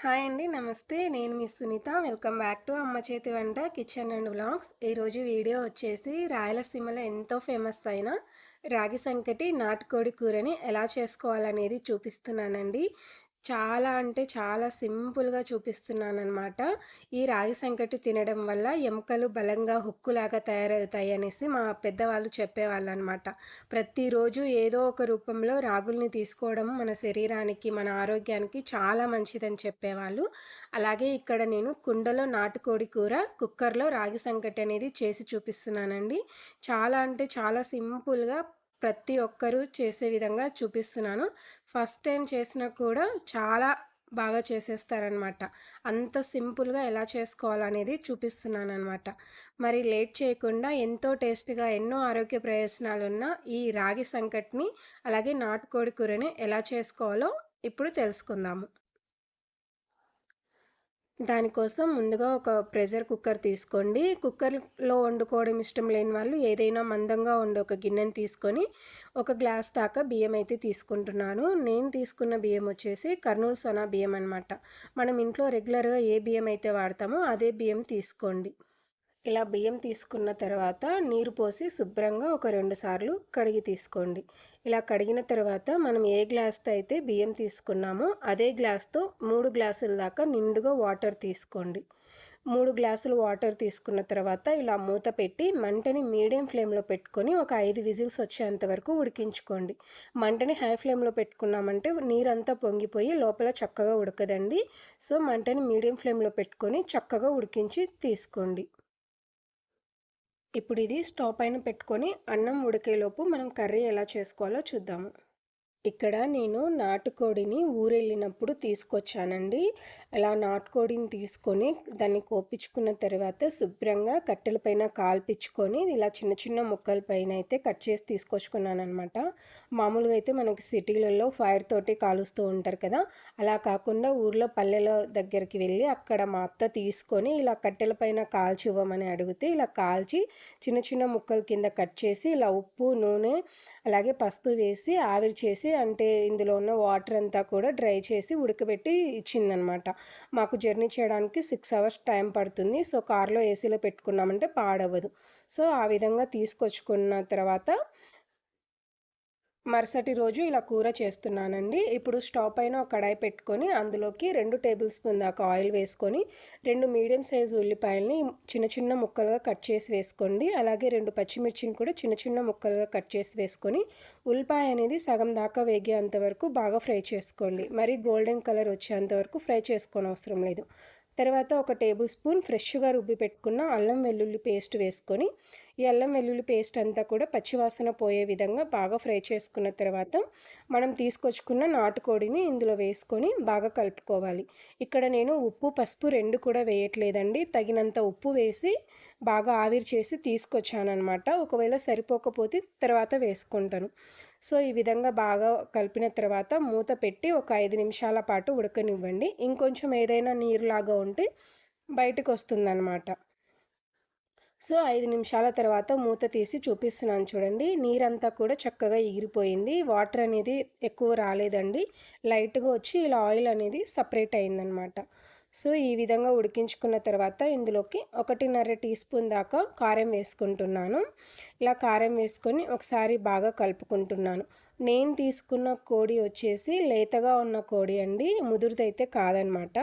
Hi అండి. నమస్తే. నేను మీ సునీత. వెల్కమ్ బ్యాక్ టు అమ్మ చేతి వంట కిచెన్ అండ్ వ్లాగ్స్. ఈరోజు వీడియో వచ్చేసి రాయలసీమలో ఎంతో ఫేమస్ అయిన రాగి సంకటి నాటుకోడి కూరని ఎలా చేసుకోవాలనేది చూపిస్తున్నానండి. చాలా అంటే చాలా సింపుల్‌గా చూపిస్తున్నాననమాట. ఈ రాగి సంకటి తినడం వల్ల ఎముకలు బలంగా హుక్కులాగా తయారవుతాయి అనేసి మా పెద్దవాళ్ళు చెప్పేవాళ్ళనమాట. ప్రతిరోజు ఏదో ఒక రూపంలో రాగుల్ని తీసుకోవడం మన శరీరానికి, మన ఆరోగ్యానికి చాలా మంచిదని చెప్పేవాళ్ళు. అలాగే ఇక్కడ నేను కుండలో నాటుకోడి కూర, కుక్కర్‌లో రాగి సంకటి అనేది చేసి చూపిస్తున్నానండి. చాలా అంటే చాలా సింపుల్‌గా ప్రతి ఒక్కరూ చేసే విధంగా చూపిస్తున్నాను. ఫస్ట్ టైం చేసినా కూడా చాలా బాగా చేసేస్తారనమాట. అంత సింపుల్‌గా ఎలా చేసుకోవాలనేది చూపిస్తున్నాననమాట. మరి లేట్ చేయకుండా ఎంతో టేస్ట్‌గా ఎన్నో ఆరోగ్య ప్రయోజనాలున్న ఈ రాగి సంకటిని, అలాగే నాటుకోడి కూరని ఎలా చేసుకోవాలో ఇప్పుడు తెలుసుకుందాము. దానికోసం ముందుగా ఒక ప్రెషర్ కుక్కర్ తీసుకోండి. కుక్కర్‌లో వండుకోవడం ఇష్టం లేని వాళ్ళు ఏదైనా మందంగా ఉండే ఒక గిన్నెని తీసుకొని, ఒక గ్లాస్ దాకా బియ్యం అయితే తీసుకుంటున్నాను. నేను తీసుకున్న బియ్యం వచ్చేసి కర్నూలు సోనా బియ్యం అనమాట. మనం ఇంట్లో రెగ్యులర్‌గా ఏ బియ్యం అయితే వాడతామో అదే బియ్యం తీసుకోండి. ఇలా బియ్యం తీసుకున్న తర్వాత నీరు పోసి శుభ్రంగా ఒక 2 సార్లు కడిగి తీసుకోండి. ఇలా కడిగిన తర్వాత మనం ఏ గ్లాస్‌తో అయితే బియ్యం తీసుకున్నామో అదే గ్లాస్‌తో 3 గ్లాసుల దాకా నిండుగా వాటర్ తీసుకోండి. 3 గ్లాసులు వాటర్ తీసుకున్న తర్వాత ఇలా మూత పెట్టి మంటని మీడియం ఫ్లేమ్‌లో పెట్టుకొని ఒక 5 విజిల్స్ వచ్చేంత వరకు ఉడికించుకోండి. మంటని హై ఫ్లేమ్‌లో పెట్టుకున్నామంటే నీరంతా పొంగిపోయి లోపల చక్కగా ఉడకదండి. సో, మంటని మీడియం ఫ్లేమ్‌లో పెట్టుకొని చక్కగా ఉడికించి తీసుకోండి. ఇప్పుడు ఇది స్టవ్ పైన పెట్టుకొని అన్నం ఉడికేలోపు మనం కర్రీ ఎలా చేసుకోవాలో చూద్దాము. ఇక్కడ నేను నాటుకోడిని ఊరెళ్ళినప్పుడు తీసుకొచ్చానండి. అలా నాటుకోడిని తీసుకొని దాన్ని కోపించుకున్న తర్వాత శుభ్రంగా కట్టెల పైన కాల్పించుకొని ఇలా చిన్న చిన్న ముక్కల పైన అయితే కట్ చేసి తీసుకొచ్చుకున్నాననమాట. మామూలుగా అయితే మనకి సిటీలలో ఫైర్ తోటి కాలుస్తూ ఉంటారు కదా! అలా కాకుండా ఊర్లో పల్లెల దగ్గరికి వెళ్ళి అక్కడ మా అత్త తీసుకొని ఇలా కట్టెల పైన కాల్చివ్వమని అడిగితే ఇలా కాల్చి చిన్న చిన్న ముక్కల కింద కట్ చేసి ఇలా ఉప్పు, నూనె అలాగే పసుపు వేసి ఆవిరి చేసి అంటే ఇందులో ఉన్న వాటర్ అంతా కూడా డ్రై చేసి ఉడకబెట్టి ఇచ్చిందనమాట. మాకు జర్నీ చేయడానికి 6 అవర్స్ టైం పడుతుంది. సో, కార్‌లో ఏసీలో పెట్టుకున్నామంటే పాడవ్వదు. సో, ఆ విధంగా తీసుకొచ్చుకున్న తర్వాత మరుసటి రోజు ఇలా కూర చేస్తున్నానండి. ఇప్పుడు స్టవ్ పైన ఒక కడాయి పెట్టుకొని అందులోకి 2 టేబుల్ స్పూన్ దాకా ఆయిల్ వేసుకొని 2 మీడియం సైజు ఉల్లిపాయల్ని చిన్న చిన్న ముక్కలుగా కట్ చేసి వేసుకోండి. అలాగే 2 పచ్చిమిర్చిని కూడా చిన్న చిన్న ముక్కలుగా కట్ చేసి వేసుకొని ఉల్లిపాయ అనేది సగం దాకా వేగేంత వరకు బాగా ఫ్రై చేసుకోండి. మరి గోల్డెన్ కలర్ వచ్చేంత వరకు ఫ్రై చేసుకోనవసరం లేదు. తర్వాత ఒక టేబుల్ స్పూన్ ఫ్రెష్‌గా రుబ్బి పెట్టుకున్న అల్లం వెల్లుల్లి పేస్ట్ వేసుకొని ఈ అల్లం వెల్లుల్లి పేస్ట్ అంతా కూడా పచ్చివాసన పోయే విధంగా బాగా ఫ్రై చేసుకున్న తర్వాత మనం తీసుకొచ్చుకున్న నాటుకోడిని ఇందులో వేసుకొని బాగా కలుపుకోవాలి. ఇక్కడ నేను ఉప్పు, పసుపు 2 కూడా వేయట్లేదండి. తగినంత ఉప్పు వేసి బాగా ఆవిరి చేసి తీసుకొచ్చాననమాట. ఒకవేళ సరిపోకపోతే తర్వాత వేసుకుంటాను. సో, ఈ విధంగా బాగా కలిపిన తర్వాత మూత పెట్టి ఒక 5 నిమిషాల పాటు ఉడకనివ్వండి. ఇంకొంచెం ఏదైనా నీరులాగా ఉంటే బయటకొస్తుందనమాట. సో, 5 నిమిషాల తర్వాత మూత తీసి చూపిస్తున్నాను చూడండి. నీరంతా కూడా చక్కగా ఎగిరిపోయింది. వాటర్ అనేది ఎక్కువ రాలేదండి. లైట్‌గా వచ్చి ఇలా ఆయిల్ అనేది సెపరేట్ అయిందనమాట. సో, ఈ విధంగా ఉడికించుకున్న తర్వాత ఇందులోకి 1.5 టీ స్పూన్ దాకా కారం వేసుకుంటున్నాను. ఇలా కారం వేసుకొని ఒకసారి బాగా కలుపుకుంటున్నాను. నేను తీసుకున్న కోడి వచ్చేసి లేతగా ఉన్న కోడి అండి. ముదురుదైతే కాదనమాట.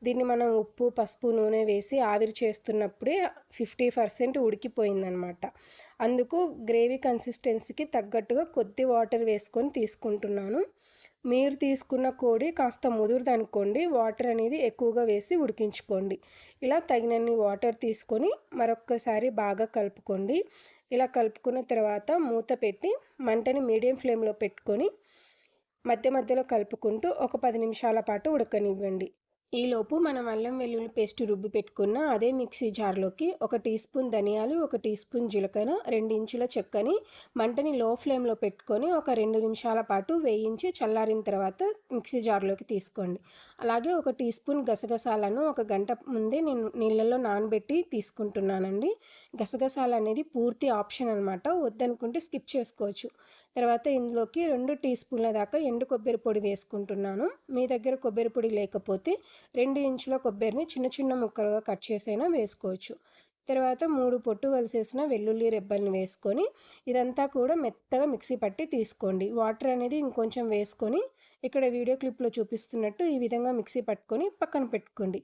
దీన్ని మనం ఉప్పు, పసుపు, నూనె వేసి ఆవిరి చేస్తున్నప్పుడే 50% ఉడికిపోయిందనమాట. అందుకు గ్రేవీ కన్సిస్టెన్సీకి తగ్గట్టుగా కొద్ది వాటర్ వేసుకొని తీసుకుంటున్నాను. మీరు తీసుకున్న కోడి కాస్త ముదురుదనుకోండి, వాటర్ అనేది ఎక్కువగా వేసి ఉడికించుకోండి. ఇలా తగినన్ని వాటర్ తీసుకొని మరొక్కసారి బాగా కలుపుకోండి. ఇలా కలుపుకున్న తర్వాత మూత పెట్టి మంటని మీడియం ఫ్లేమ్‌లో పెట్టుకొని మధ్య మధ్యలో కలుపుకుంటూ ఒక 10 నిమిషాల పాటు ఉడకనివ్వండి. ఈలోపు మనం అల్లం వెల్లుల్లి పేస్ట్ రుబ్బి పెట్టుకున్న అదే మిక్సీ జార్లోకి ఒక టీ స్పూన్ ధనియాలు, ఒక టీ స్పూన్ జీలకర్ర, 2 ఇంచుల చెక్కని మంటని లో ఫ్లేమ్‌లో పెట్టుకొని ఒక 2 నిమిషాల పాటు వేయించి చల్లారిన తర్వాత మిక్సీ జార్లోకి తీసుకోండి. అలాగే ఒక టీ స్పూన్ గసగసాలను ఒక గంట ముందే నేను నీళ్ళల్లో నానబెట్టి తీసుకుంటున్నానండి. గసగసాలు అనేది పూర్తి ఆప్షన్ అనమాట. వద్దనుకుంటే స్కిప్ చేసుకోవచ్చు. తర్వాత ఇందులోకి 2 టీ స్పూన్ల దాకా ఎండు కొబ్బరి పొడి వేసుకుంటున్నాను. మీ దగ్గర కొబ్బరి పొడి లేకపోతే 2 ఇంచుల కొబ్బరిని చిన్న చిన్న ముక్కలుగా కట్ చేసైనా వేసుకోవచ్చు. తర్వాత 3 పొట్టు వలిసేసిన వెల్లుల్లి రెబ్బల్ని వేసుకొని ఇదంతా కూడా మెత్తగా మిక్సీ పట్టి తీసుకోండి. వాటర్ అనేది ఇంకొంచెం వేసుకొని ఇక్కడ వీడియో క్లిప్లో చూపిస్తున్నట్టు ఈ విధంగా మిక్సీ పట్టుకొని పక్కన పెట్టుకోండి.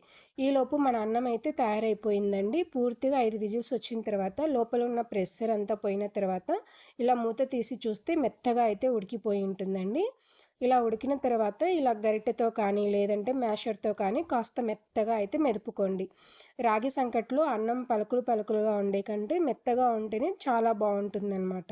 ఈలోపు మన అన్నం అయితే తయారైపోయిందండి. పూర్తిగా 5 విజిల్స్ వచ్చిన తర్వాత లోపల ఉన్న ప్రెషర్ అంతా పోయిన తర్వాత ఇలా మూత తీసి చూస్తే మెత్తగా అయితే ఉడికిపోయి ఉంటుందండి. ఇలా ఉడికిన తర్వాత ఇలా గరిటెతో కానీ లేదంటే మ్యాషర్తో కానీ కాస్త మెత్తగా అయితే మెదుపుకోండి. రాగి సంకట్లో అన్నం పలుకులు పలుకులుగా ఉండే కంటే మెత్తగా ఉంటేనే చాలా బాగుంటుందన్నమాట.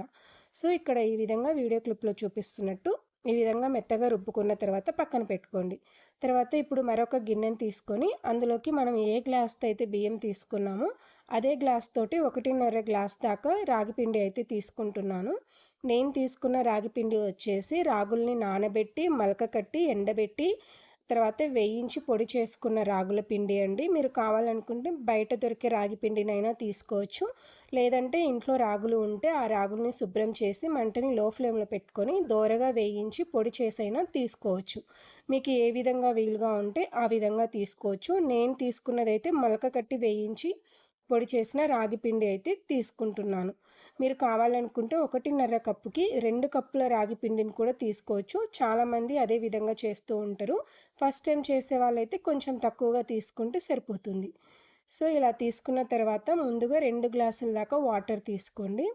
సో ఇక్కడ ఈ విధంగా వీడియో క్లిప్లో చూపిస్తున్నట్టు ఈ విధంగా మెత్తగా రుబ్బుకున్న తర్వాత పక్కన పెట్టుకోండి. తర్వాత ఇప్పుడు మరొక గిన్నెని తీసుకొని అందులోకి మనం ఏ గ్లాస్తో అయితే బియ్యం తీసుకున్నామో అదే గ్లాస్ తోటి 1.5 గ్లాస్ దాకా రాగి పిండి అయితే తీసుకుంటున్నాను. నేను తీసుకున్న రాగి పిండి వచ్చేసి రాగుల్ని నానబెట్టి మలక కట్టి ఎండబెట్టి తర్వాత వేయించి పొడి చేసుకున్న రాగుల పిండి అండి. మీరు కావాలనుకుంటే బయట దొరికే రాగి పిండినైనా తీసుకోవచ్చు. లేదంటే ఇంట్లో రాగులు ఉంటే ఆ రాగుల్ని శుభ్రం చేసి మంటని లో ఫ్లేమ్లో పెట్టుకొని దోరగా వేయించి పొడి చేసైనా తీసుకోవచ్చు. మీకు ఏ విధంగా వీలుగా ఉంటే ఆ విధంగా తీసుకోవచ్చు. నేను తీసుకున్నదైతే మలక కట్టి వేయించి పొడి చేసిన రాగి పిండి అయితే తీసుకుంటున్నాను. మీరు కావాలనుకుంటే 1.5 కప్పుకి 2 కప్పుల రాగి పిండిని కూడా తీసుకోవచ్చు. చాలామంది అదే విధంగా చేస్తూ ఉంటారు. ఫస్ట్ టైం చేసే వాళ్ళైతే కొంచెం తక్కువగా తీసుకుంటే సరిపోతుంది. సో ఇలా తీసుకున్న తర్వాత ముందుగా 2 గ్లాసుల దాకా వాటర్ తీసుకోండి.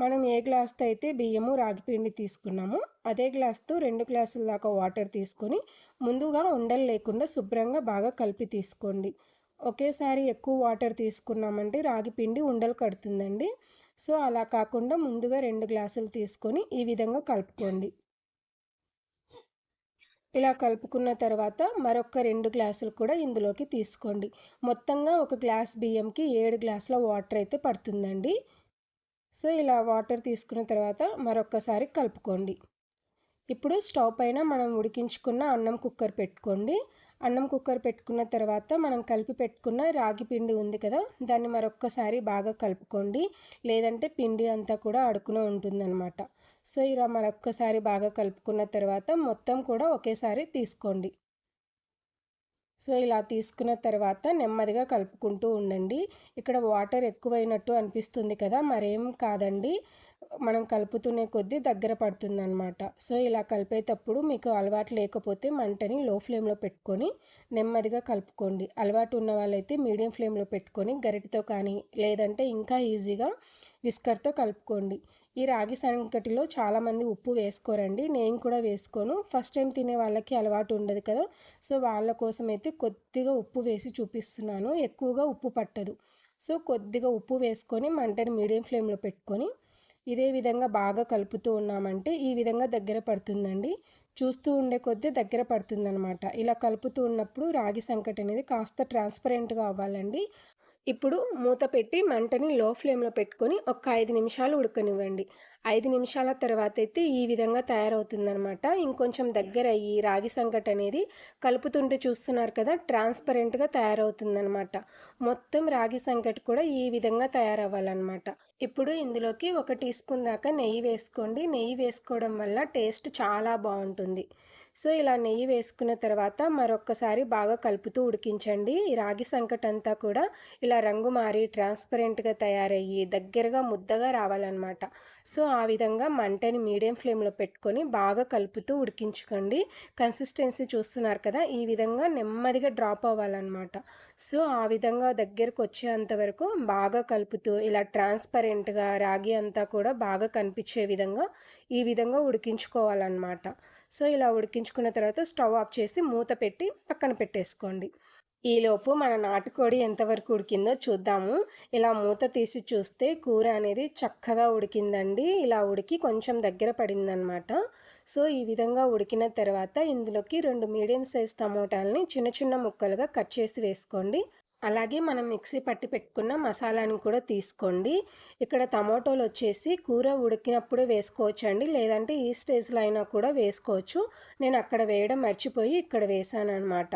మనం ఏ గ్లాస్తో అయితే బియ్యము రాగి పిండి తీసుకున్నామో అదే గ్లాస్తో 2 గ్లాసుల దాకా వాటర్ తీసుకొని ముందుగా ఉండలు లేకుండా శుభ్రంగా బాగా కలిపి తీసుకోండి. ఒకేసారి ఎక్కువ వాటర్ తీసుకున్నామంటే రాగి పిండి ఉండలు కడుతుందండి. సో అలా కాకుండా ముందుగా 2 గ్లాసులు తీసుకొని ఈ విధంగా కలుపుకోండి. ఇలా కలుపుకున్న తర్వాత మరొక 2 గ్లాసులు కూడా ఇందులోకి తీసుకోండి. మొత్తంగా ఒక గ్లాస్ బియ్యంకి 7 గ్లాసుల వాటర్ అయితే పడుతుందండి. సో ఇలా వాటర్ తీసుకున్న తర్వాత మరొకసారి కలుపుకోండి. ఇప్పుడు స్టవ్ పైన మనం ఉడికించుకున్న అన్నం కుక్కర్ పెట్టుకోండి. అన్నం కుక్కర్ పెట్టుకున్న తర్వాత మనం కలిపి పెట్టుకున్న రాగి పిండి ఉంది కదా, దాన్ని మరొక్కసారి బాగా కలుపుకోండి. లేదంటే పిండి అంతా కూడా అడుకునే ఉంటుందన్నమాట. సో ఇలా మరొక్కసారి బాగా కలుపుకున్న తర్వాత మొత్తం కూడా ఒకేసారి తీసుకోండి. సో ఇలా తీసుకున్న తర్వాత నెమ్మదిగా కలుపుకుంటూ ఉండండి. ఇక్కడ వాటర్ ఎక్కువైనట్టు అనిపిస్తుంది కదా, మరేం కాదండి. మనం కలుపుతునే కొద్దీ దగ్గర పడుతుందన్నమాట. సో ఇలా కలిపేటప్పుడు మీకు అలవాటు లేకపోతే మంటని లో ఫ్లేమ్లో పెట్టుకొని నెమ్మదిగా కలుపుకోండి. అలవాటు ఉన్న వాళ్ళైతే మీడియం ఫ్లేమ్లో పెట్టుకొని గరిటెతో కానీ లేదంటే ఇంకా ఈజీగా విస్కర్తో కలుపుకోండి. ఈ రాగి సంకటిలో చాలామంది ఉప్పు వేసుకోరండి. నేను కూడా వేసుకోను. ఫస్ట్ టైం తినే వాళ్ళకి అలవాటు ఉండదు కదా, సో వాళ్ళ కోసం అయితే కొద్దిగా ఉప్పు వేసి చూపిస్తున్నాను. ఎక్కువగా ఉప్పు పట్టదు. సో కొద్దిగా ఉప్పు వేసుకొని మంటని మీడియం ఫ్లేమ్లో పెట్టుకొని ఇదే విధంగా బాగా కలుపుతూ ఉన్నామంటే ఈ విధంగా దగ్గర పడుతుందండి. చూస్తూ ఉండే కొద్దీ దగ్గర పడుతుందన్నమాట. ఇలా కలుపుతూ ఉన్నప్పుడు రాగి సంకటి అనేది కాస్త ట్రాన్స్పరెంట్గా అవ్వాలండి. ఇప్పుడు మూత పెట్టి మంటని లో ఫ్లేమ్లో పెట్టుకొని ఒక 5 నిమిషాలు ఉడకనివ్వండి. 5 నిమిషాల తర్వాత అయితే ఈ విధంగా తయారవుతుందనమాట. ఇంకొంచెం దగ్గర అయ్యి రాగి సంకటి అనేది కలుపుతుంటే చూస్తున్నారు కదా, ట్రాన్స్పరెంట్గా తయారవుతుందనమాట. మొత్తం రాగి సంకటి కూడా ఈ విధంగా తయారవ్వాలన్నమాట. ఇప్పుడు ఇందులోకి 1 టీ స్పూన్ దాకా నెయ్యి వేసుకోండి. నెయ్యి వేసుకోవడం వల్ల టేస్ట్ చాలా బాగుంటుంది. సో ఇలా నెయ్యి వేసుకున్న తర్వాత మరొక్కసారి బాగా కలుపుతూ ఉడికించండి. ఈ రాగి సంకటి అంతా కూడా ఇలా రంగు మారి ట్రాన్స్పరెంట్గా తయారయ్యి దగ్గరగా ముద్దగా రావాలన్నమాట. సో ఆ విధంగా మంటని మీడియం ఫ్లేమ్లో పెట్టుకొని బాగా కలుపుతూ ఉడికించుకోండి. కన్సిస్టెన్సీ చూస్తున్నారు కదా, ఈ విధంగా నెమ్మదిగా డ్రాప్ అవ్వాలన్నమాట. సో ఆ విధంగా దగ్గరకు వచ్చేంత వరకు బాగా కలుపుతూ ఇలా ట్రాన్స్పరెంట్గా రాగి అంతా కూడా బాగా కనిపించే విధంగా ఈ విధంగా ఉడికించుకోవాలన్నమాట. సో ఇలా ఉడికించుకున్న తర్వాత స్టవ్ ఆఫ్ చేసి మూత పెట్టి పక్కన పెట్టేసుకోండి. ఈలోపు మన నాటుకోడి ఎంతవరకు ఉడికిందో చూద్దాము. ఇలా మూత తీసి చూస్తే కూర అనేది చక్కగా ఉడికిందండి. ఇలా ఉడికి కొంచెం దగ్గర పడిందనమాట. సో ఈ విధంగా ఉడికిన తర్వాత ఇందులోకి 2 మీడియం సైజ్ టమోటాలని చిన్న చిన్న ముక్కలుగా కట్ చేసి వేసుకోండి. అలాగే మనం మిక్సీ పట్టి పెట్టుకున్న మసాలాని కూడా తీసుకోండి. ఇక్కడ టమోటోలు వచ్చేసి కూర ఉడికినప్పుడే వేసుకోవచ్చండి, లేదంటే ఈ స్టేజ్లో అయినా కూడా వేసుకోవచ్చు. నేను అక్కడ వేయడం మర్చిపోయి ఇక్కడ వేసాను అనమాట.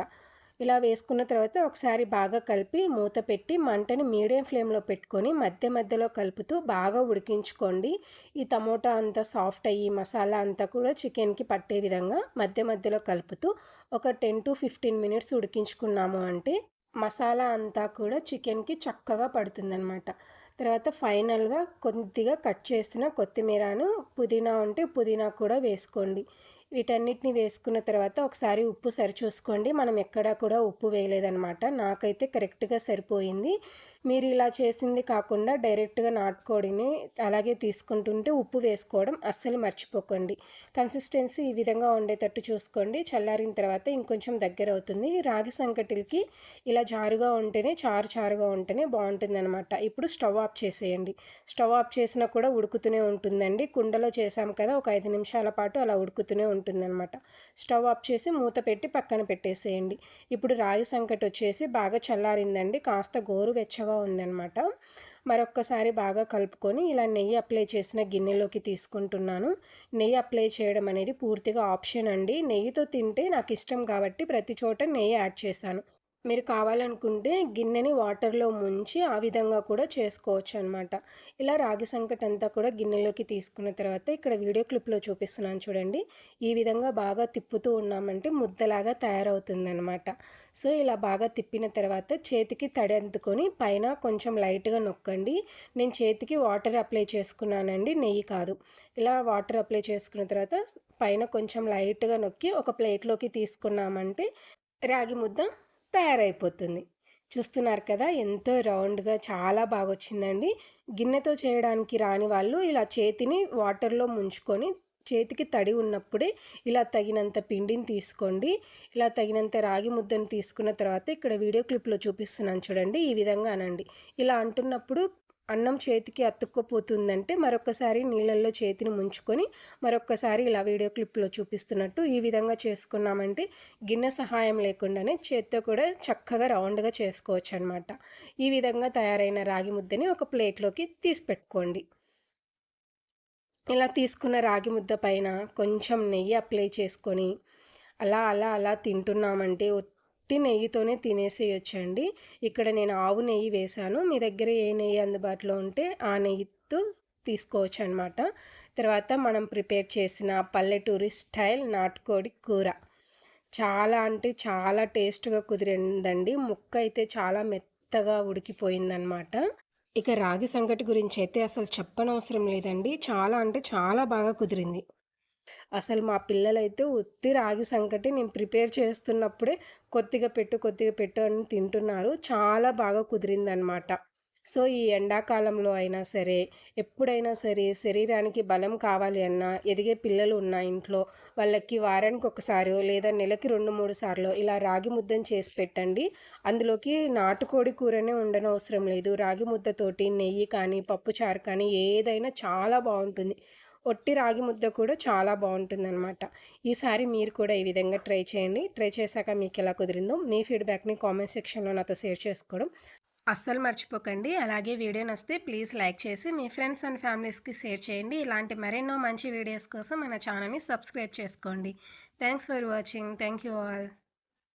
ఇలా వేసుకున్న తర్వాత ఒకసారి బాగా కలిపి మూత పెట్టి మంటని మీడియం ఫ్లేమ్లో పెట్టుకొని మధ్య మధ్యలో కలుపుతూ బాగా ఉడికించుకోండి. ఈ టమోటా అంతా సాఫ్ట్ అయ్యి మసాలా అంతా కూడా చికెన్కి పట్టే విధంగా మధ్య మధ్యలో కలుపుతూ ఒక 10 to 15 మినిట్స్ ఉడికించుకున్నాము అంటే మసాలా అంతా కూడా చికెన్కి చక్కగా పడుతుందన్నమాట. తర్వాత ఫైనల్గా కొద్దిగా కట్ చేసిన కొత్తిమీరను పుదీనా ఉంటే పుదీనా కూడా వేసుకోండి. వీటన్నిటిని వేసుకున్న తర్వాత ఒకసారి ఉప్పు సరిచూసుకోండి. మనం ఎక్కడా కూడా ఉప్పు వేయలేదనమాట. నాకైతే కరెక్ట్గా సరిపోయింది. మీరు ఇలా చేసింది కాకుండా డైరెక్ట్గా నాటుకోడిని అలాగే తీసుకుంటుంటే ఉప్పు వేసుకోవడం అస్సలు మర్చిపోకండి. కన్సిస్టెన్సీ ఈ విధంగా ఉండేటట్టు చూసుకోండి. చల్లారిన తర్వాత ఇంకొంచెం దగ్గర అవుతుంది. రాగి సంకటికి ఇలా జారుగా ఉంటేనే చారుగా ఉంటేనే బాగుంటుందన్నమాట. ఇప్పుడు స్టవ్ ఆఫ్ చేసేయండి. స్టవ్ ఆఫ్ చేసినా కూడా ఉడుకుతూనే ఉంటుందండి. కుండలో చేసాం కదా, ఒక 5 నిమిషాల పాటు అలా ఉడుకుతూనే ఉంటుందన్నమాట. స్టవ్ ఆఫ్ చేసి మూత పెట్టి పక్కన పెట్టేసేయండి. ఇప్పుడు రాగి సంకటి వచ్చేసి బాగా చల్లారిందండి. కాస్త గోరువెచ్చగా ఉందన్నమాట. మరొక్కసారి బాగా కలుపుకొని ఇలా నెయ్యి అప్లై చేసిన గిన్నెలోకి తీసుకుంటున్నాను. నెయ్యి అప్లై చేయడం అనేది పూర్తిగా ఆప్షన్ అండి. నెయ్యితో తింటే నాకు ఇష్టం కాబట్టి ప్రతి చోట నెయ్యి యాడ్ చేశాను. మీరు కావాలనుకుంటే గిన్నెని వాటర్లో ముంచి ఆ విధంగా కూడా చేసుకోవచ్చు అనమాట. ఇలా రాగి సంకటి అంతా కూడా గిన్నెలోకి తీసుకున్న తర్వాత ఇక్కడ వీడియో క్లిప్లో చూపిస్తున్నాను చూడండి. ఈ విధంగా బాగా తిప్పుతూ ఉన్నామంటే ముద్దలాగా తయారవుతుందనమాట. సో ఇలా బాగా తిప్పిన తర్వాత చేతికి తడి అంటుకొని పైన కొంచెం లైట్గా నొక్కండి. నేను చేతికి వాటర్ అప్లై చేసుకున్నానండి, నెయ్యి కాదు. ఇలా వాటర్ అప్లై చేసుకున్న తర్వాత పైన కొంచెం లైట్గా నొక్కి ఒక ప్లేట్లోకి తీసుకున్నామంటే రాగి ముద్ద తయారైపోతుంది. చూస్తున్నారు కదా, ఎంతో రౌండ్‌గా చాలా బాగొచ్చిందండి. గిన్నెతో చేయడానికి రాని వాళ్ళు ఇలా చేతిని వాటర్‌లో ముంచుకొని చేతికి తడి ఉన్నప్పుడే ఇలా తగినంత పిండిని తీసుకోండి. ఇలా తగినంత రాగి ముద్దను తీసుకున్న తర్వాత ఇక్కడ వీడియో క్లిప్‌లో చూపిస్తున్నాను చూడండి. ఈ విధంగా అనండి. ఇలా అంటున్నప్పుడు అన్నం చేతికి అతుక్కపోతుందంటే మరొకసారి నీళ్ళల్లో చేతిని ముంచుకొని మరొక్కసారి ఇలా వీడియో క్లిప్లో చూపిస్తున్నట్టు ఈ విధంగా చేసుకున్నామంటే గిన్నె సహాయం లేకుండానే చేత్తో కూడా చక్కగా రౌండ్గా చేసుకోవచ్చు అనమాట. ఈ విధంగా తయారైన రాగి ముద్దని ఒక ప్లేట్లోకి తీసి పెట్టుకోండి. ఇలా తీసుకున్న రాగి ముద్ద పైన కొంచెం నెయ్యి అప్లై చేసుకొని అలా తింటున్నామంటే ఉత్తి నెయ్యితోనే తినేసేయొచ్చండి. ఇక్కడ నేను ఆవు నెయ్యి వేశాను. మీ దగ్గర ఏ నెయ్యి అందుబాటులో ఉంటే ఆ నెయ్యితో తీసుకోవచ్చు అనమాట. తర్వాత మనం ప్రిపేర్ చేసిన పల్లెటూరి స్టైల్ నాటుకోడి కూర చాలా అంటే చాలా టేస్ట్‌గా కుదిరిందండి. ముక్క అయితే చాలా మెత్తగా ఉడికిపోయిందనమాట. ఇక రాగి సంగటి గురించైతే అసలు చెప్పనవసరం లేదండి. చాలా అంటే చాలా బాగా కుదిరింది. అసలు మా పిల్లలైతే ఉత్తి రాగి సంకటి నేను ప్రిపేర్ చేస్తున్నప్పుడే కొద్దిగా పెట్టు అని తింటున్నారు. చాలా బాగా కుదిరిందనమాట. సో, ఈ ఎండాకాలంలో అయినా సరే, ఎప్పుడైనా సరే శరీరానికి బలం కావాలి అన్నా, ఎదిగే పిల్లలు ఉన్న ఇంట్లో వాళ్ళకి వారానికి ఒకసారో లేదా నెలకి 2, 3 సార్లో ఇలా రాగి ముద్దను చేసి పెట్టండి. అందులోకి నాటుకోడి కూరనే ఉండనవసరం లేదు. రాగి ముద్దతోటి నెయ్యి కానీ, పప్పుచారు కానీ ఏదైనా చాలా బావుంటుంది. ఒట్టి రాగి ముద్ద కూడా చాలా బావుంటుందనమాట. ఈసారి మీరు కూడా ఈ విధంగా ట్రై చేయండి. ట్రై చేశాక మీకెలా కుదిరిందో మీ ఫీడ్‌బ్యాక్‌ని కామెంట్ సెక్షన్‌లో నాతో షేర్ చేసుకోవడం అస్సలు మర్చిపోకండి. అలాగే వీడియో నచ్చితే ప్లీజ్ లైక్ చేసి మీ ఫ్రెండ్స్ అండ్ ఫ్యామిలీస్‌కి షేర్ చేయండి. ఇలాంటి మరెన్నో మంచి వీడియోస్ కోసం మన ఛానల్‌ని సబ్స్క్రైబ్ చేసుకోండి. Thanks for watching. Thank you all.